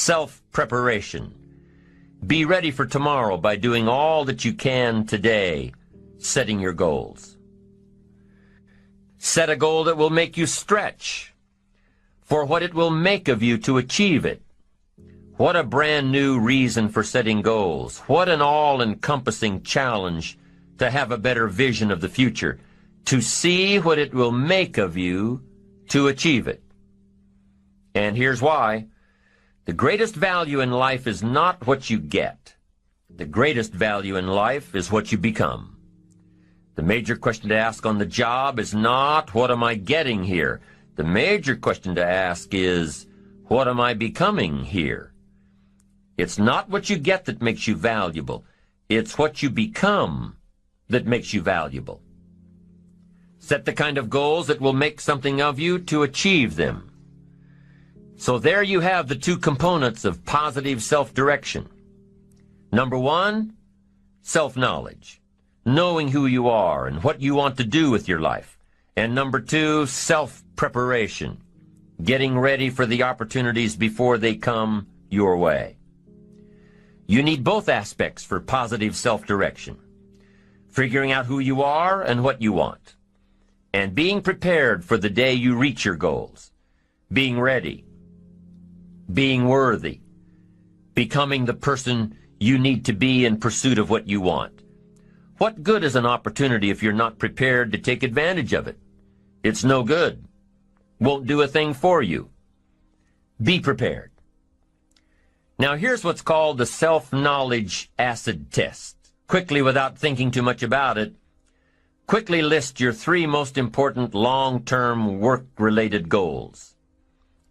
Self-preparation. Be ready for tomorrow by doing all that you can today, setting your goals. Set a goal that will make you stretch for what it will make of you to achieve it. What a brand new reason for setting goals. What an all-encompassing challenge to have a better vision of the future, to see what it will make of you to achieve it. And here's why. The greatest value in life is not what you get. The greatest value in life is what you become. The major question to ask on the job is not, what am I getting here? The major question to ask is, what am I becoming here? It's not what you get that makes you valuable. It's what you become that makes you valuable. Set the kind of goals that will make something of you to achieve them. So there you have the two components of positive self-direction. Number one, self-knowledge, knowing who you are and what you want to do with your life. And number two, self-preparation, getting ready for the opportunities before they come your way. You need both aspects for positive self-direction, figuring out who you are and what you want, and being prepared for the day you reach your goals, being ready, being worthy, becoming the person you need to be in pursuit of what you want. What good is an opportunity if you're not prepared to take advantage of it? It's no good. Won't do a thing for you. Be prepared. Now here's what's called the self-knowledge acid test. Quickly, without thinking too much about it, quickly list your 3 most important long-term work-related goals.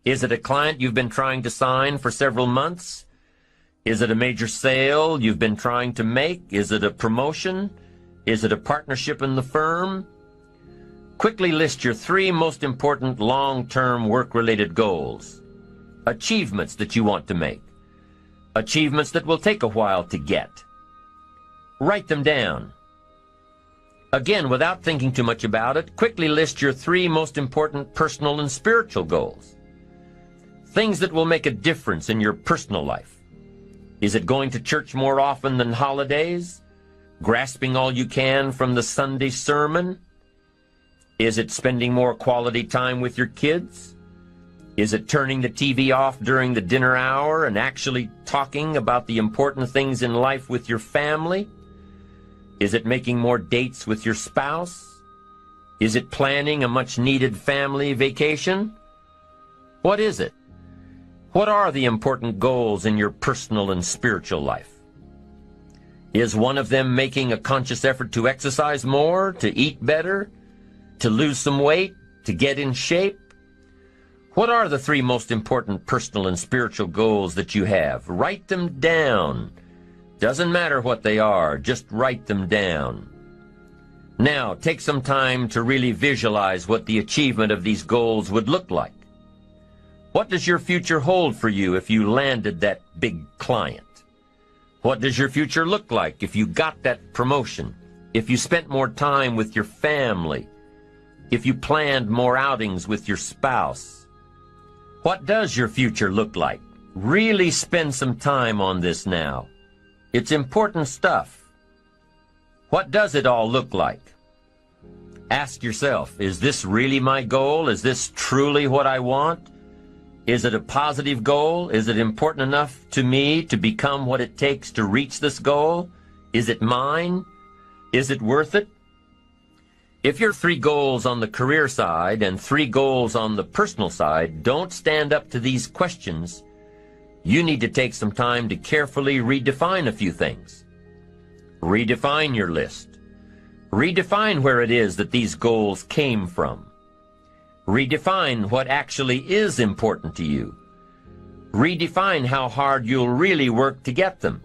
Is it a client you've been trying to sign for several months? Is it a major sale you've been trying to make? Is it a promotion? Is it a partnership in the firm? Quickly list your 3 most important long-term work-related goals. Achievements that you want to make. Achievements that will take a while to get. Write them down. Again, without thinking too much about it, quickly list your 3 most important personal and spiritual goals. Things that will make a difference in your personal life. Is it going to church more often than holidays? Grasping all you can from the Sunday sermon? Is it spending more quality time with your kids? Is it turning the TV off during the dinner hour and actually talking about the important things in life with your family? Is it making more dates with your spouse? Is it planning a much-needed family vacation? What is it? What are the important goals in your personal and spiritual life? Is one of them making a conscious effort to exercise more, to eat better, to lose some weight, to get in shape? What are the 3 most important personal and spiritual goals that you have? Write them down. Doesn't matter what they are, just write them down. Now, take some time to really visualize what the achievement of these goals would look like. What does your future hold for you if you landed that big client? What does your future look like if you got that promotion? If you spent more time with your family? If you planned more outings with your spouse? What does your future look like? Really spend some time on this now. It's important stuff. What does it all look like? Ask yourself, is this really my goal? Is this truly what I want? Is it a positive goal? Is it important enough to me to become what it takes to reach this goal? Is it mine? Is it worth it? If your 3 goals on the career side and 3 goals on the personal side don't stand up to these questions, you need to take some time to carefully redefine a few things. Redefine your list. Redefine where it is that these goals came from. Redefine what actually is important to you. Redefine how hard you'll really work to get them.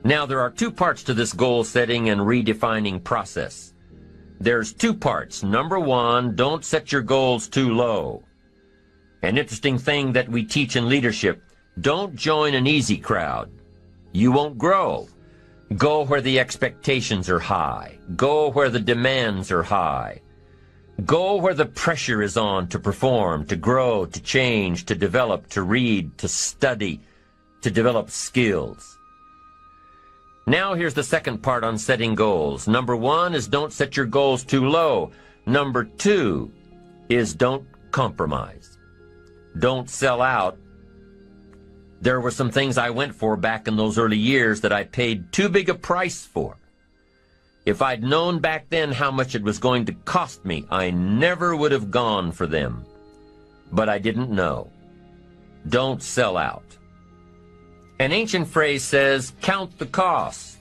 Now, there are 2 parts to this goal setting and redefining process. There's 2 parts. Number 1, don't set your goals too low. An interesting thing that we teach in leadership, don't join an easy crowd. You won't grow. Go where the expectations are high. Go where the demands are high. Go where the pressure is on to perform, to grow, to change, to develop, to read, to study, to develop skills. Now here's the second part on setting goals. Number 1 is don't set your goals too low. Number 2 is don't compromise. Don't sell out. There were some things I went for back in those early years that I paid too big a price for. If I'd known back then how much it was going to cost me, I never would have gone for them. But I didn't know. Don't sell out. An ancient phrase says, count the cost.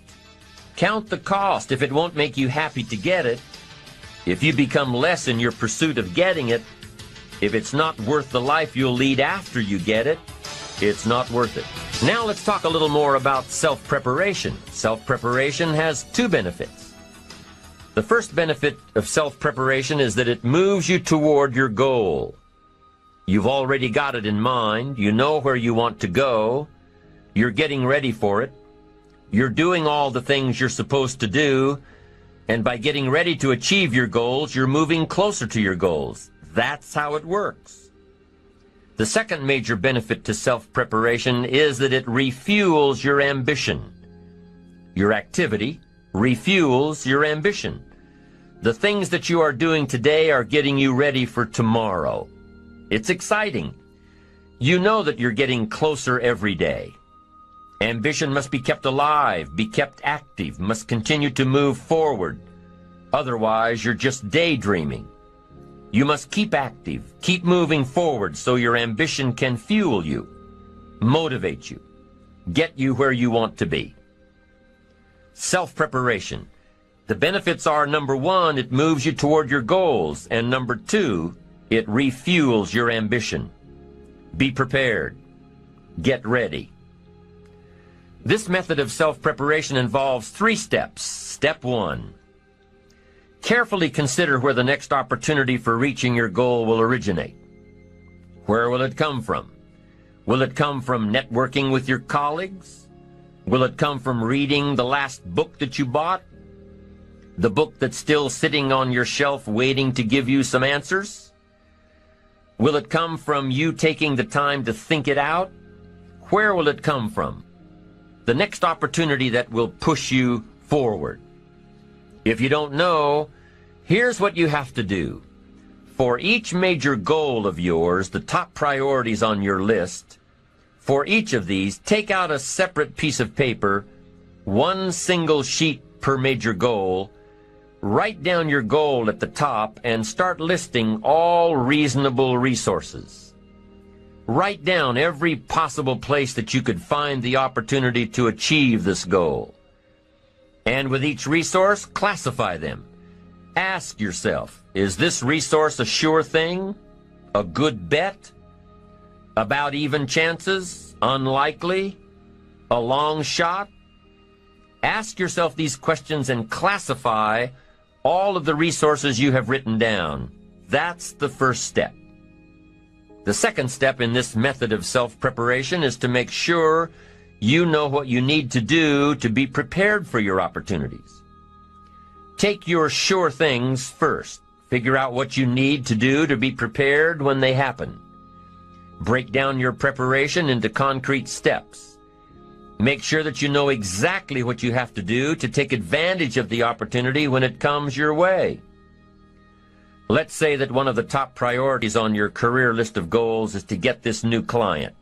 Count the cost if it won't make you happy to get it. If you become less in your pursuit of getting it, if it's not worth the life you'll lead after you get it, it's not worth it. Now let's talk a little more about self-preparation. Self-preparation has 2 benefits. The first benefit of self-preparation is that it moves you toward your goal. You've already got it in mind. You know where you want to go. You're getting ready for it. You're doing all the things you're supposed to do. And by getting ready to achieve your goals, you're moving closer to your goals. That's how it works. The second major benefit to self-preparation is that it refuels your ambition. Your activity refuels your ambition. The things that you are doing today are getting you ready for tomorrow. It's exciting. You know that you're getting closer every day. Ambition must be kept alive, be kept active, must continue to move forward. Otherwise, you're just daydreaming. You must keep active, keep moving forward so your ambition can fuel you, motivate you, get you where you want to be. Self-preparation. The benefits are, number 1, it moves you toward your goals, and number 2, it refuels your ambition. Be prepared. Get ready. This method of self-preparation involves 3 steps. Step 1. Carefully consider where the next opportunity for reaching your goal will originate. Where will it come from? Will it come from networking with your colleagues? Will it come from reading the last book that you bought? The book that's still sitting on your shelf waiting to give you some answers? Will it come from you taking the time to think it out? Where will it come from? The next opportunity that will push you forward. If you don't know, here's what you have to do. For each major goal of yours, the top priorities on your list, for each of these, take out a separate piece of paper, 1 single sheet per major goal, write down your goal at the top, and start listing all reasonable resources. Write down every possible place that you could find the opportunity to achieve this goal. And with each resource, classify them. Ask yourself, is this resource a sure thing? A good bet? About even chances? Unlikely? A long shot? Ask yourself these questions and classify all of the resources you have written down. That's the first step. The second step in this method of self-preparation is to make sure you know what you need to do to be prepared for your opportunities. Take your sure things first. Figure out what you need to do to be prepared when they happen. Break down your preparation into concrete steps. Make sure that you know exactly what you have to do to take advantage of the opportunity when it comes your way. Let's say that one of the top priorities on your career list of goals is to get this new client.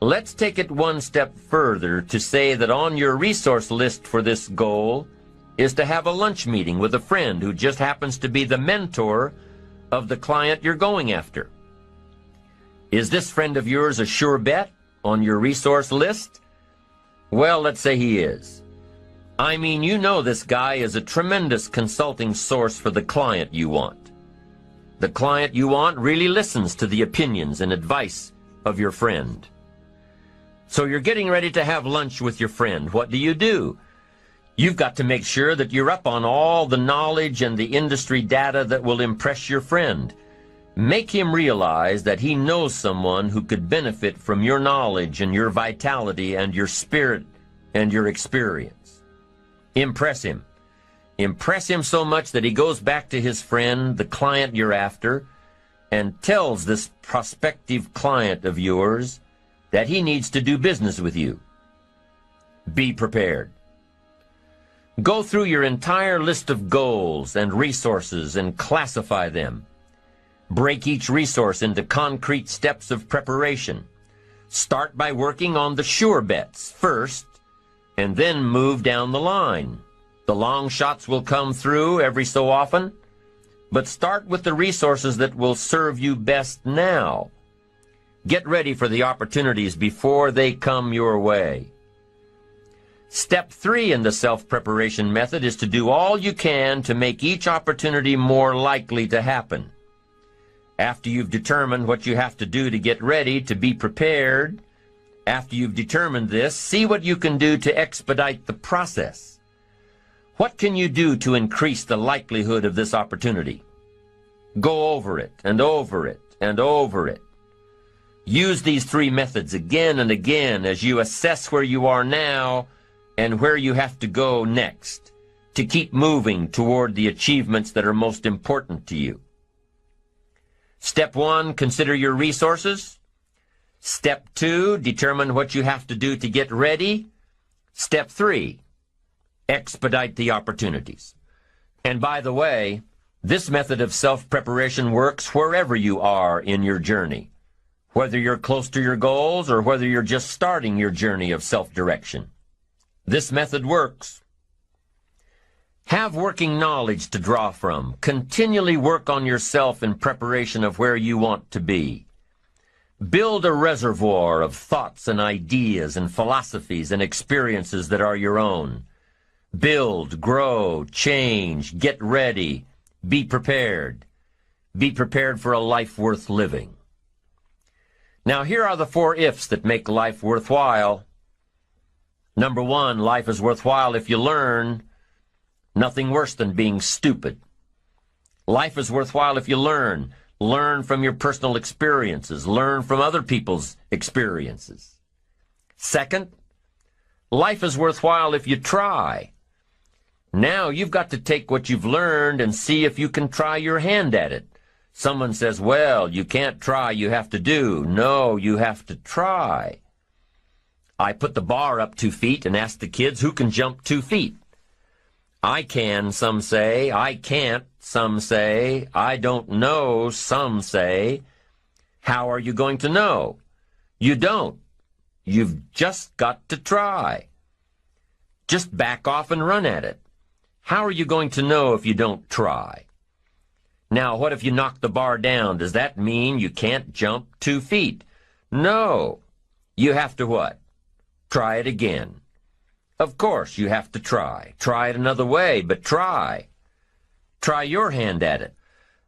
Let's take it 1 step further to say that on your resource list for this goal is to have a lunch meeting with a friend who just happens to be the mentor of the client you're going after. Is this friend of yours a sure bet on your resource list? Well, let's say he is. I mean, you know this guy is a tremendous consulting source for the client you want. The client you want really listens to the opinions and advice of your friend. So you're getting ready to have lunch with your friend. What do? You've got to make sure that you're up on all the knowledge and the industry data that will impress your friend. Make him realize that he knows someone who could benefit from your knowledge and your vitality and your spirit and your experience. Impress him. Impress him so much that he goes back to his friend, the client you're after, and tells this prospective client of yours that he needs to do business with you. Be prepared. Go through your entire list of goals and resources and classify them. Break each resource into concrete steps of preparation. Start by working on the sure bets first, and then move down the line. The long shots will come through every so often, but start with the resources that will serve you best now. Get ready for the opportunities before they come your way. Step 3 in the self-preparation method is to do all you can to make each opportunity more likely to happen. After you've determined what you have to do to get ready, to be prepared, after you've determined this, see what you can do to expedite the process. What can you do to increase the likelihood of this opportunity? Go over it and over it and over it. Use these 3 methods again and again as you assess where you are now and where you have to go next to keep moving toward the achievements that are most important to you. Step 1, consider your resources. Step 2, determine what you have to do to get ready. Step 3, expedite the opportunities. And by the way, this method of self-preparation works wherever you are in your journey, whether you're close to your goals or whether you're just starting your journey of self-direction. This method works. Have working knowledge to draw from. Continually work on yourself in preparation of where you want to be. Build a reservoir of thoughts and ideas and philosophies and experiences that are your own. Build, grow, change, get ready, be prepared. Be prepared for a life worth living. Now here are the 4 ifs that make life worthwhile. Number 1, life is worthwhile if you learn. Nothing worse than being stupid. Life is worthwhile if you learn. Learn from your personal experiences. Learn from other people's experiences. Second, life is worthwhile if you try. Now you've got to take what you've learned and see if you can try your hand at it. Someone says, well, you can't try, you have to do. No, you have to try. I put the bar up 2 feet and asked the kids who can jump 2 feet. I can, some say. I can't, some say. I don't know, some say. How are you going to know? You don't. You've just got to try. Just back off and run at it. How are you going to know if you don't try? Now, what if you knock the bar down? Does that mean you can't jump 2 feet? No. You have to what? Try it again. Of course, you have to try. Try it another way, but try. Try your hand at it.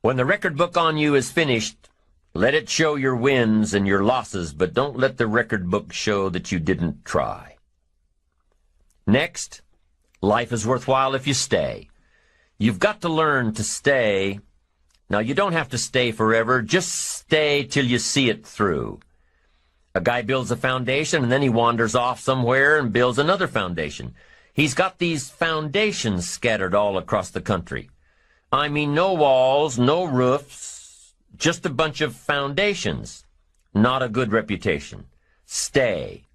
When the record book on you is finished, let it show your wins and your losses, but don't let the record book show that you didn't try. Next, life is worthwhile if you stay. You've got to learn to stay. Now, you don't have to stay forever. Just stay till you see it through. A guy builds a foundation, and then he wanders off somewhere and builds another foundation. He's got these foundations scattered all across the country. I mean, no walls, no roofs, just a bunch of foundations. Not a good reputation. Stay.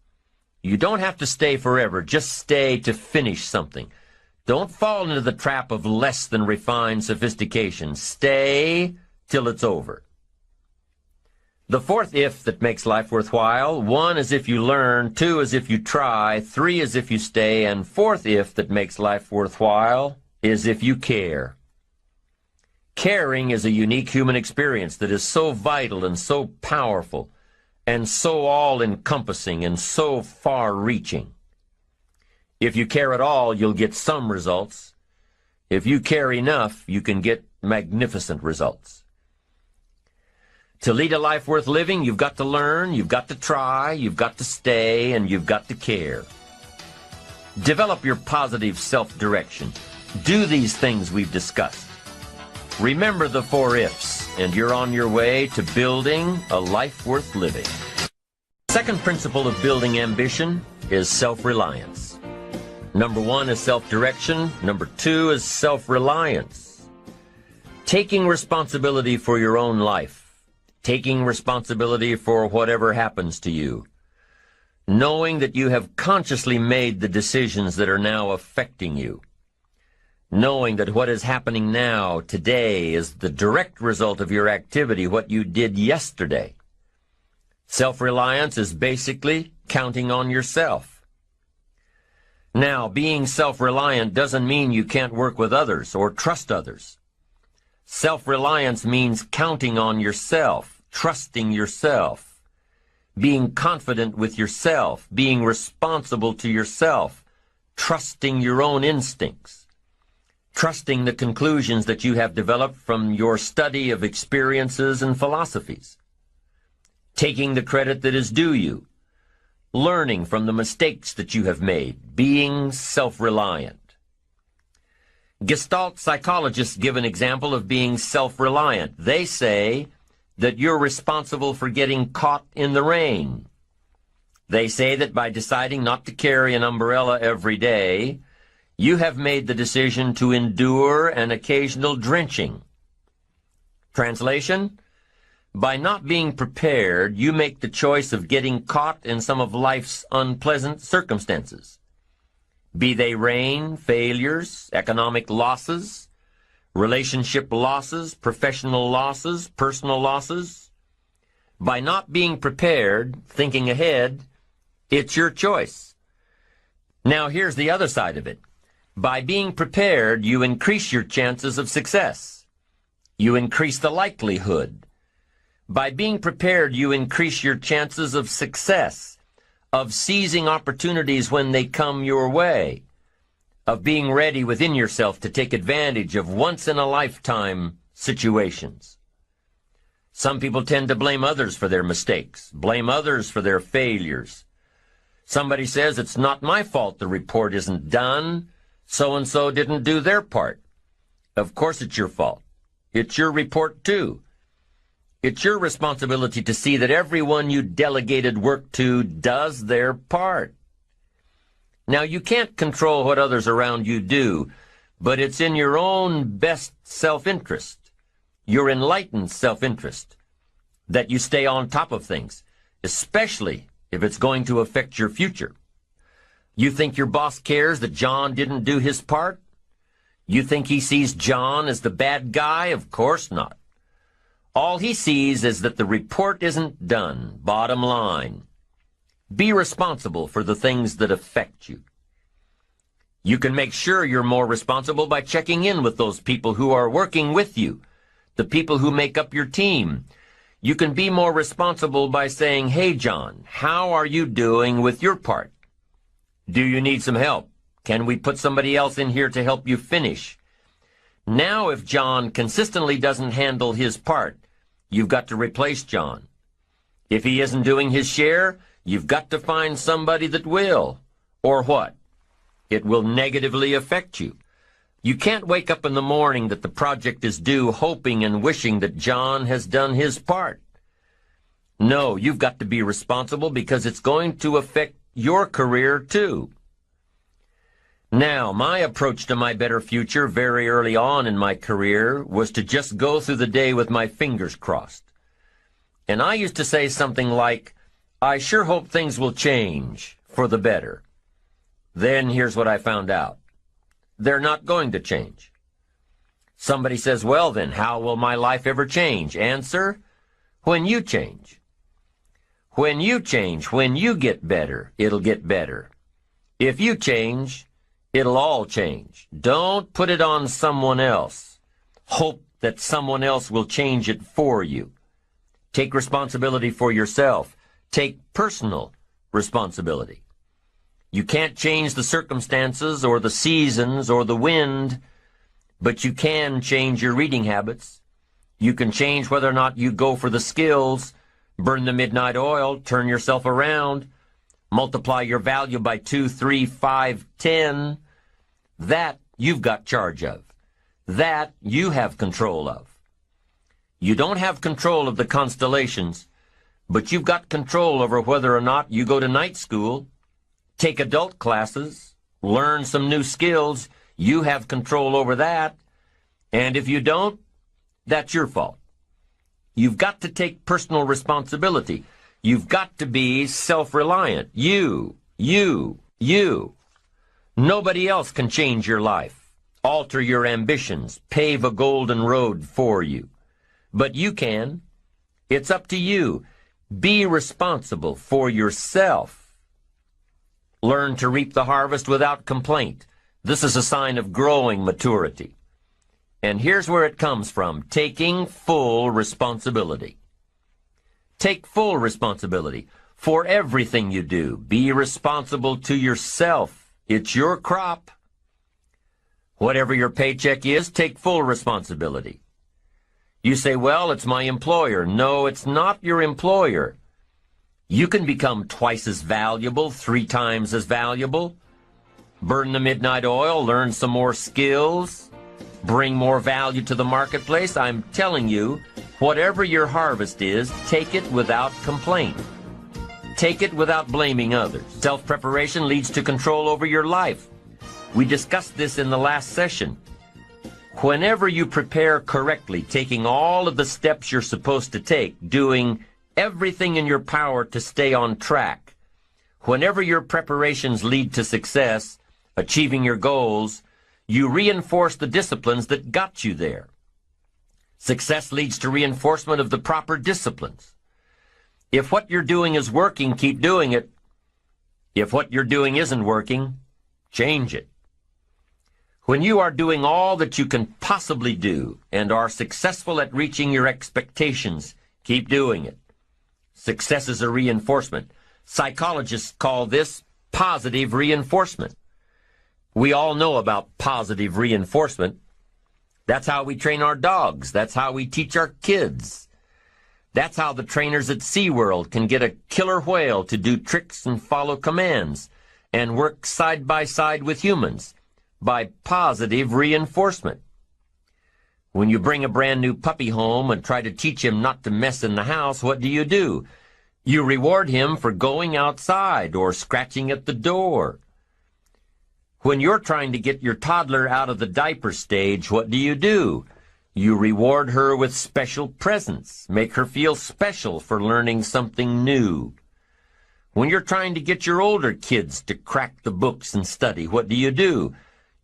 You don't have to stay forever. Just stay to finish something. Don't fall into the trap of less than refined sophistication. Stay till it's over. The 4th if that makes life worthwhile, 1 is if you learn, 2 is if you try, 3 is if you stay, and 4th if that makes life worthwhile is if you care. Caring is a unique human experience that is so vital and so powerful and so all-encompassing and so far-reaching. If you care at all, you'll get some results. If you care enough, you can get magnificent results. To lead a life worth living, you've got to learn, you've got to try, you've got to stay, and you've got to care. Develop your positive self-direction. Do these things we've discussed. Remember the 4 ifs, and you're on your way to building a life worth living. The second principle of building ambition is self-reliance. Number 1 is self-direction. Number 2 is self-reliance. Taking responsibility for your own life. Taking responsibility for whatever happens to you. Knowing that you have consciously made the decisions that are now affecting you. Knowing that what is happening now, today, is the direct result of your activity, what you did yesterday. Self-reliance is basically counting on yourself. Now, being self-reliant doesn't mean you can't work with others or trust others. Self-reliance means counting on yourself, trusting yourself, being confident with yourself, being responsible to yourself, trusting your own instincts, trusting the conclusions that you have developed from your study of experiences and philosophies, taking the credit that is due you, learning from the mistakes that you have made, being self-reliant. Gestalt psychologists give an example of being self-reliant. They say that you're responsible for getting caught in the rain. They say that by deciding not to carry an umbrella every day, you have made the decision to endure an occasional drenching. Translation: by not being prepared, you make the choice of getting caught in some of life's unpleasant circumstances. Be they rain, failures, economic losses, relationship losses, professional losses, personal losses. By not being prepared, thinking ahead, it's your choice. Now here's the other side of it. By being prepared, you increase your chances of success. You increase the likelihood. By being prepared, you increase your chances of success, of seizing opportunities when they come your way, of being ready within yourself to take advantage of once-in-a-lifetime situations. Some people tend to blame others for their mistakes, blame others for their failures. Somebody says, it's not my fault the report isn't done, so-and-so didn't do their part. Of course it's your fault. It's your report too. It's your responsibility to see that everyone you delegated work to does their part. Now, you can't control what others around you do, but it's in your own best self-interest, your enlightened self-interest, that you stay on top of things, especially if it's going to affect your future. You think your boss cares that John didn't do his part? You think he sees John as the bad guy? Of course not. All he sees is that the report isn't done, bottom line. Be responsible for the things that affect you. You can make sure you're more responsible by checking in with those people who are working with you, the people who make up your team. You can be more responsible by saying, hey, John, how are you doing with your part? Do you need some help? Can we put somebody else in here to help you finish? Now, if John consistently doesn't handle his part, you've got to replace John. If he isn't doing his share, you've got to find somebody that will. Or what? It will negatively affect you. You can't wake up in the morning that the project is due hoping and wishing that John has done his part. No, you've got to be responsible because it's going to affect your career too. Now, my approach to my better future very early on in my career was to just go through the day with my fingers crossed. And I used to say something like, I sure hope things will change for the better. Then here's what I found out. They're not going to change. Somebody says, well then, how will my life ever change? Answer, when you change. When you change, when you get better, it'll get better. If you change, it'll all change. Don't put it on someone else. Hope that someone else will change it for you. Take responsibility for yourself. Take personal responsibility. You can't change the circumstances or the seasons or the wind, but you can change your reading habits. You can change whether or not you go for the skills, burn the midnight oil, turn yourself around, multiply your value by 2, 3, 5, 10. That you've got charge of. That you have control of. You don't have control of the constellations, but you've got control over whether or not you go to night school, take adult classes, learn some new skills. You have control over that. And if you don't, that's your fault. You've got to take personal responsibility. You've got to be self-reliant. You. Nobody else can change your life, alter your ambitions, pave a golden road for you. But you can. It's up to you. Be responsible for yourself. Learn to reap the harvest without complaint. This is a sign of growing maturity. And here's where it comes from: taking full responsibility. Take full responsibility for everything you do. Be responsible to yourself. It's your crop. Whatever your paycheck is, take full responsibility. You say, well, it's my employer. No, it's not your employer. You can become twice as valuable, 3 times as valuable. Burn the midnight oil, learn some more skills, bring more value to the marketplace. I'm telling you, whatever your harvest is, take it without complaint. Take it without blaming others. Self-preparation leads to control over your life. We discussed this in the last session. Whenever you prepare correctly, taking all of the steps you're supposed to take, doing everything in your power to stay on track, whenever your preparations lead to success, achieving your goals, you reinforce the disciplines that got you there. Success leads to reinforcement of the proper disciplines. If what you're doing is working, keep doing it. If what you're doing isn't working, change it. When you are doing all that you can possibly do and are successful at reaching your expectations, keep doing it. Success is a reinforcement. Psychologists call this positive reinforcement. We all know about positive reinforcement. That's how we train our dogs. That's how we teach our kids. That's how the trainers at SeaWorld can get a killer whale to do tricks and follow commands and work side by side with humans, by positive reinforcement. When you bring a brand new puppy home and try to teach him not to mess in the house, what do? You reward him for going outside or scratching at the door. When you're trying to get your toddler out of the diaper stage, what do? You reward her with special presents, make her feel special for learning something new. When you're trying to get your older kids to crack the books and study, what do?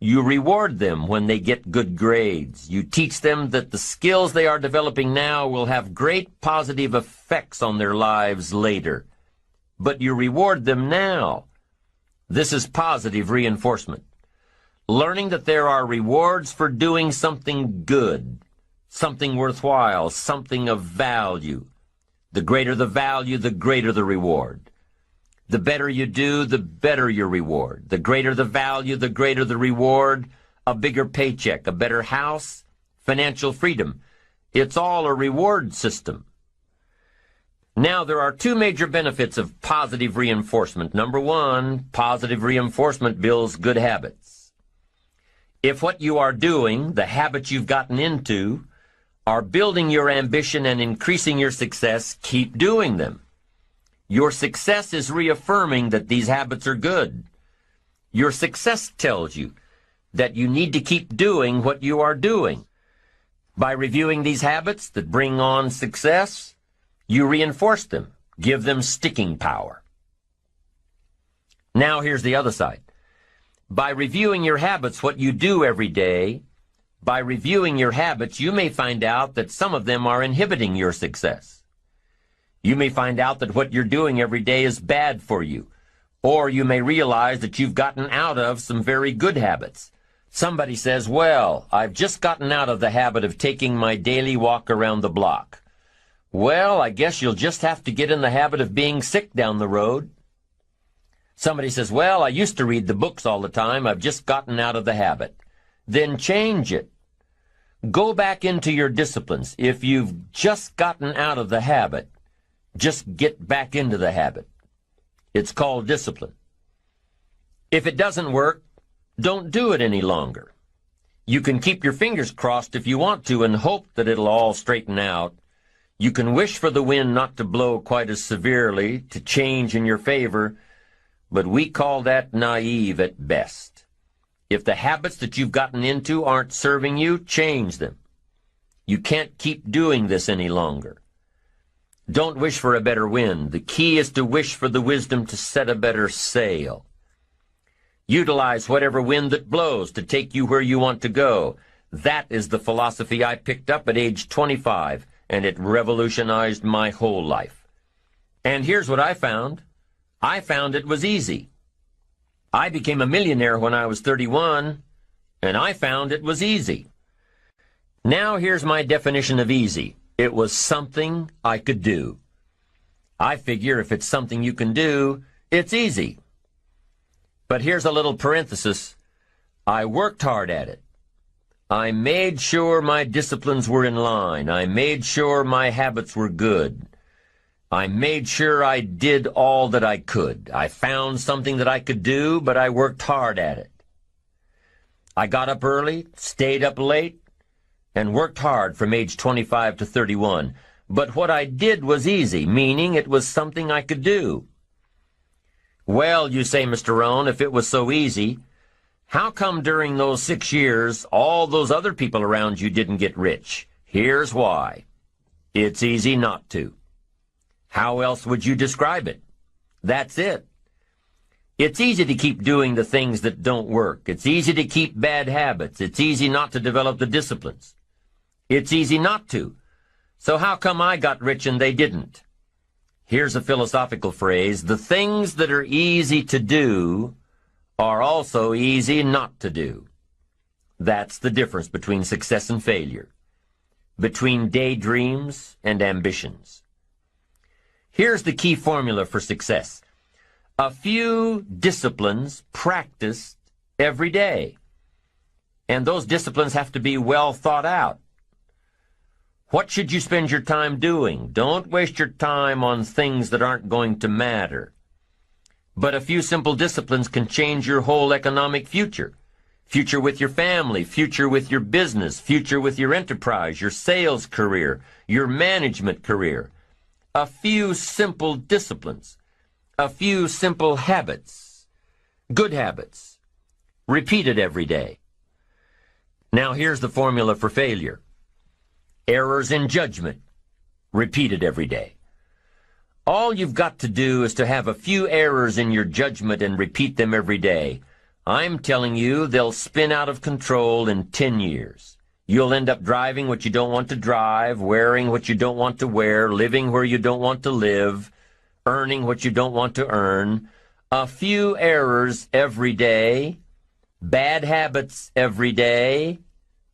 You reward them when they get good grades. You teach them that the skills they are developing now will have great positive effects on their lives later. But you reward them now. This is positive reinforcement. Learning that there are rewards for doing something good, something worthwhile, something of value. The greater the value, the greater the reward. The better you do, the better your reward. The greater the value, the greater the reward. A bigger paycheck, a better house, financial freedom. It's all a reward system. Now, there are 2 major benefits of positive reinforcement. Number 1, positive reinforcement builds good habits. If what you are doing, the habits you've gotten into, are building your ambition and increasing your success, keep doing them. Your success is reaffirming that these habits are good. Your success tells you that you need to keep doing what you are doing. By reviewing these habits that bring on success, you reinforce them, give them sticking power. Now here's the other side. By reviewing your habits, what you do every day, by reviewing your habits, you may find out that some of them are inhibiting your success. You may find out that what you're doing every day is bad for you, or you may realize that you've gotten out of some very good habits. Somebody says, well, I've just gotten out of the habit of taking my daily walk around the block. Well, I guess you'll just have to get in the habit of being sick down the road. Somebody says, well, I used to read the books all the time. I've just gotten out of the habit. Then change it. Go back into your disciplines. If you've just gotten out of the habit, just get back into the habit. It's called discipline. If it doesn't work, don't do it any longer. You can keep your fingers crossed if you want to and hope that it'll all straighten out. You can wish for the wind not to blow quite as severely, to change in your favor, but we call that naive at best. If the habits that you've gotten into aren't serving you, change them. You can't keep doing this any longer. Don't wish for a better wind. The key is to wish for the wisdom to set a better sail. Utilize whatever wind that blows to take you where you want to go. That is the philosophy I picked up at age 25, and it revolutionized my whole life. And here's what I found. I found it was easy. I became a millionaire when I was 31, and I found it was easy. Now here's my definition of easy. It was something I could do. I figure if it's something you can do, it's easy. But here's a little parenthesis. I worked hard at it. I made sure my disciplines were in line. I made sure my habits were good. I made sure I did all that I could. I found something that I could do, but I worked hard at it. I got up early, stayed up late, and worked hard from age 25 to 31. But what I did was easy, meaning it was something I could do. Well, you say, Mr. Rohn, if it was so easy, how come during those 6 years all those other people around you didn't get rich? Here's why. It's easy not to. How else would you describe it? That's it. It's easy to keep doing the things that don't work. It's easy to keep bad habits. It's easy not to develop the disciplines. It's easy not to. So how come I got rich and they didn't? Here's a philosophical phrase. The things that are easy to do are also easy not to do. That's the difference between success and failure, between daydreams and ambitions. Here's the key formula for success. A few disciplines practiced every day. And those disciplines have to be well thought out. What should you spend your time doing? Don't waste your time on things that aren't going to matter. But a few simple disciplines can change your whole economic future. Future with your family, future with your business, future with your enterprise, your sales career, your management career. A few simple disciplines, a few simple habits, good habits, repeated every day. Now here's the formula for failure. Errors in judgment, repeated every day. All you've got to do is to have a few errors in your judgment and repeat them every day. I'm telling you, they'll spin out of control in 10 years. You'll end up driving what you don't want to drive, wearing what you don't want to wear, living where you don't want to live, earning what you don't want to earn. A few errors every day, bad habits every day.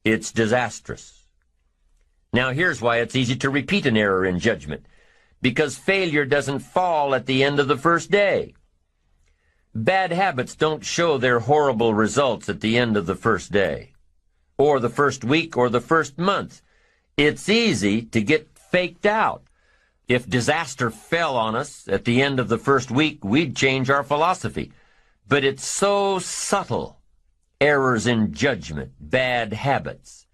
It's disastrous. Now here's why it's easy to repeat an error in judgment. Because failure doesn't fall at the end of the first day. Bad habits don't show their horrible results at the end of the first day, or the first week, or the first month. It's easy to get faked out. If disaster fell on us at the end of the first week, we'd change our philosophy. But it's so subtle. Errors in judgment, bad habits.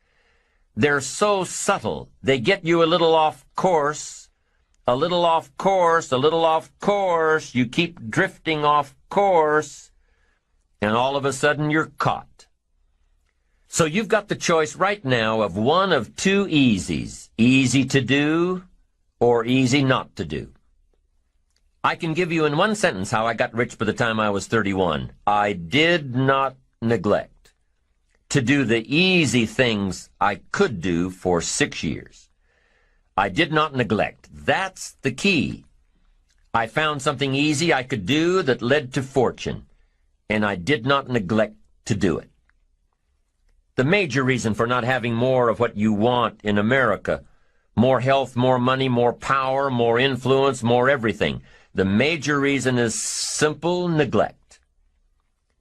They're so subtle. They get you a little off course, a little off course, a little off course. You keep drifting off course, and all of a sudden you're caught. So you've got the choice right now of one of two easies, easy to do or easy not to do. I can give you in one sentence how I got rich by the time I was 31. I did not neglect to do the easy things I could do for 6 years. I did not neglect. That's the key. I found something easy I could do that led to fortune, and I did not neglect to do it. The major reason for not having more of what you want in America, more health, more money, more power, more influence, more everything, the major reason is simple neglect.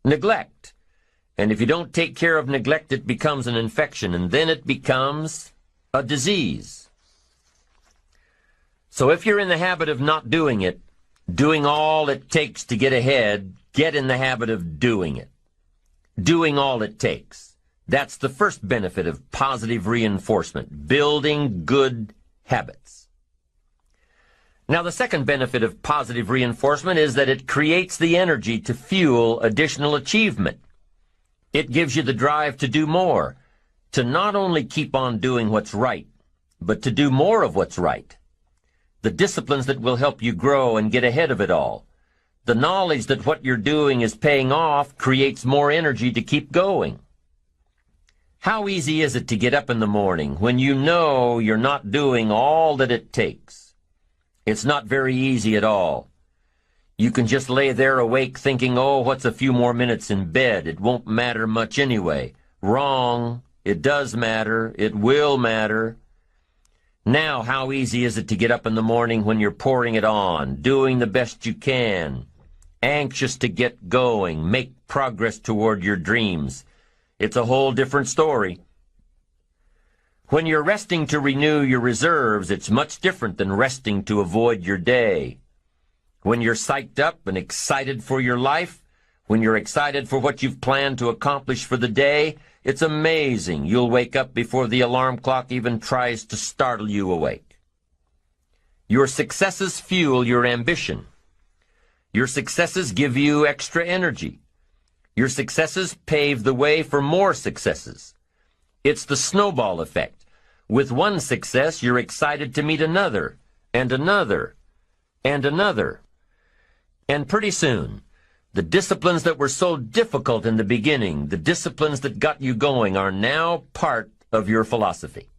Neglect. And if you don't take care of neglect, it becomes an infection, and then it becomes a disease. So if you're in the habit of not doing it, doing all it takes to get ahead, get in the habit of doing it. Doing all it takes. That's the first benefit of positive reinforcement, building good habits. Now, the second benefit of positive reinforcement is that it creates the energy to fuel additional achievement. It gives you the drive to do more, to not only keep on doing what's right, but to do more of what's right. The disciplines that will help you grow and get ahead of it all. The knowledge that what you're doing is paying off creates more energy to keep going. How easy is it to get up in the morning when you know you're not doing all that it takes? It's not very easy at all. You can just lay there awake thinking, oh, what's a few more minutes in bed? It won't matter much anyway. Wrong. It does matter. It will matter. Now, how easy is it to get up in the morning when you're pouring it on, doing the best you can, anxious to get going, make progress toward your dreams? It's a whole different story. When you're resting to renew your reserves, it's much different than resting to avoid your day. When you're psyched up and excited for your life, when you're excited for what you've planned to accomplish for the day, it's amazing. You'll wake up before the alarm clock even tries to startle you awake. Your successes fuel your ambition. Your successes give you extra energy. Your successes pave the way for more successes. It's the snowball effect. With one success, you're excited to meet another, and another, and another. And pretty soon, the disciplines that were so difficult in the beginning, the disciplines that got you going, are now part of your philosophy.